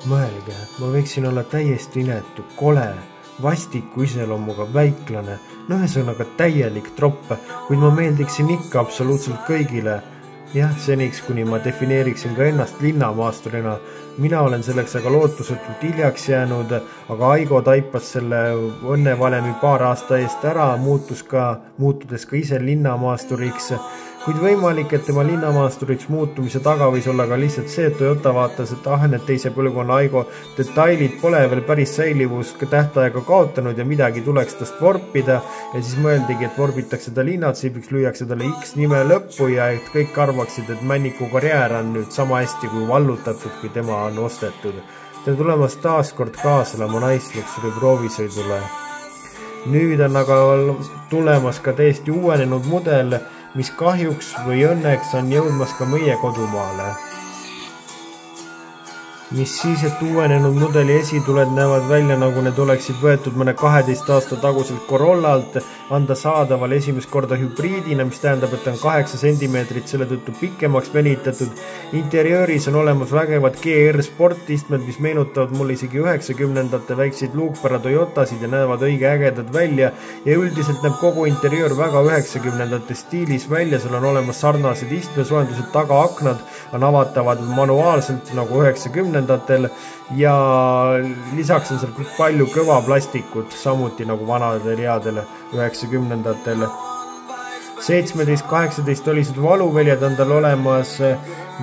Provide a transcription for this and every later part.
Mõelge, ma võiksin olla täiesti inetu, kole, vastiku iseloomuga väiklane, ühesõnaga täielik tropp, kuid ma meeldiksin ikka absoluutselt kõigile. Jah, seniks, kuni ma defineeriksin ka ennast linnamaasturina. Mina olen selleks aga lootusetult hiljaks jäänud, aga Aigo taipas selle õnnevalemi paar aasta eest ära, muutudes ka ise linnamaasturiks. Kuid võimalik, et tema linnamaasturiks muutumise taga võis olla ka lihtsalt see, et Toyota vaatas, et need teise põlvkonna Aigo detailid pole veel päris säilivus tähtaega kaotanud ja midagi tuleks tast vorpida ja siis mõeldigi, et vorbitakse ta linnatsiibiks, lüüakse talle X nime lõppu ja et kõik arvaksid, et Männiku karjäär on nüüd sama hästi kui vallutatud, kui tema on ostetud. Ta on tulemas taas kord kaasa oma naisluksuri proovisõidule. Nüüd on aga tulemas ka täiesti uuenenud mudel, mis kahjuks või õnneks on jõudmas ka meie kodumaale. Mis siis, et uuenenud mudeli esituled näevad välja, nagu need oleksid võetud mõne 12 aasta taguselt Corollalt, anda saadaval esimest korda hübriidina, mis tähendab, et on 8 centimeetrit selle tõttu pikemaks venitatud. Interiööris on olemas vägevad GR sportistmed, mis meenutavad mulle isegi 90ndate väikseid luukpära Toyotasid ja näevad õige ägedad välja ja üldiselt näeb kogu interiöör väga 90ndate stiilis välja, seal on olemas sarnased istmesoojendused, tagaaknad on avatavad manuaalselt nagu 90ndatel ja lisaks on seal palju kõva plastikut, samuti nagu vanadel headel 90ndatel. 17-18 olised valuväljad on tal olemas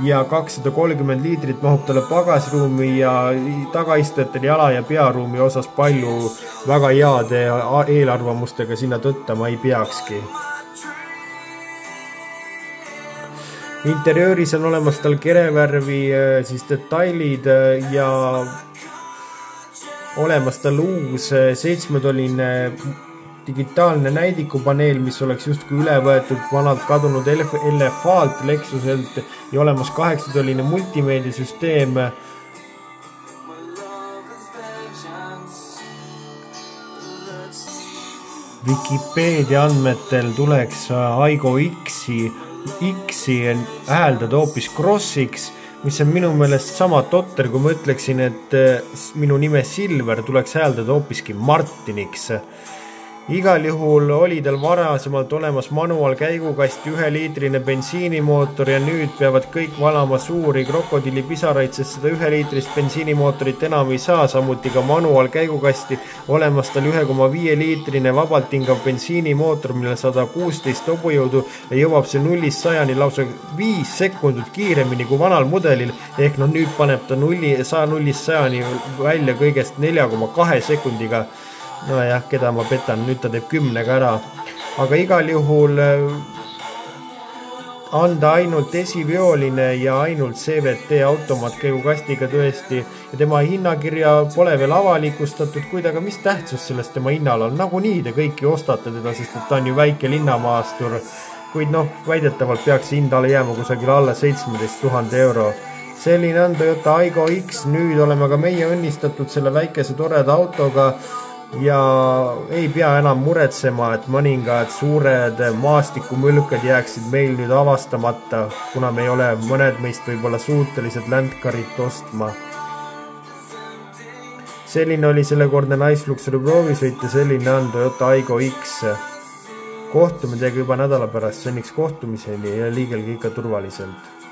ja 230 liitrit mahub talle pagasruumi ja tagaistujatel jala- ja pearuumi osas palju väga heade eelarvamustega sinna tõttama ei peakski. Interiööris on olemas tal kerevärvi siis detailid ja olemas tal uus 7-toline digitaalne näidikupaneel, mis oleks justkui üle võetud vanalt kadunud LF-alt Lexuselt ja olemas 8-toline multimeediasüsteem. Wikipedia andmetel tuleks Aigo X-i hääldada hoopis Crossiks, mis on minu meelest sama totter, kui ma ütleksin, et minu nime Silver tuleks hääldada hoopiski Martiniks. Igal juhul oli tal varasemalt olemas manuaal käigukasti 1-liitrine bensiinimootor ja nüüd peavad kõik valama suuri krokodillipisaraid, sest seda 1-liitrist bensiinimootorit enam ei saa, samuti ka manuaal käigukasti olemas tal 1,5-liitrine vabalt hingav bensiinimootor, millel 116 hobujõudu ja jõuab see 0-100 lausa 5 sekundit kiiremini kui vanal mudelil, ehk nüüd paneb ta 0-100 välja kõigest 4,2 sekundiga. No jah, keda ma petan, nüüd ta teeb 10-ga ära. Aga igal juhul anda ainult esiveoline ja ainult CVT automaat käigukastiga tõesti ja tema hinnakirja pole veel avalikustatud, kuid aga mis tähtsus sellest tema hinnal on? Nagunii te kõiki ostate teda, sest ta on ju väike linnamaastur, kuid väidetavalt peaks hindale jääma kusagil alla 17 000 euro. Selline on Toyota Aigo X, nüüd oleme ka meie õnnistatud selle väikese toreda autoga ja ei pea enam muretsema, et mõningad suured maastikumülkad jääksid meil nüüd avastamata, kuna me ei ole mõned meist võib-olla suutelised Landcarit ostma. Selline oli sellekordne naisluksuri proovisõit ja selline on Toyota Aigo X. Kohtume teiega juba nädala pärast, seniks kohtumiseni ja liigelge ikka turvaliselt.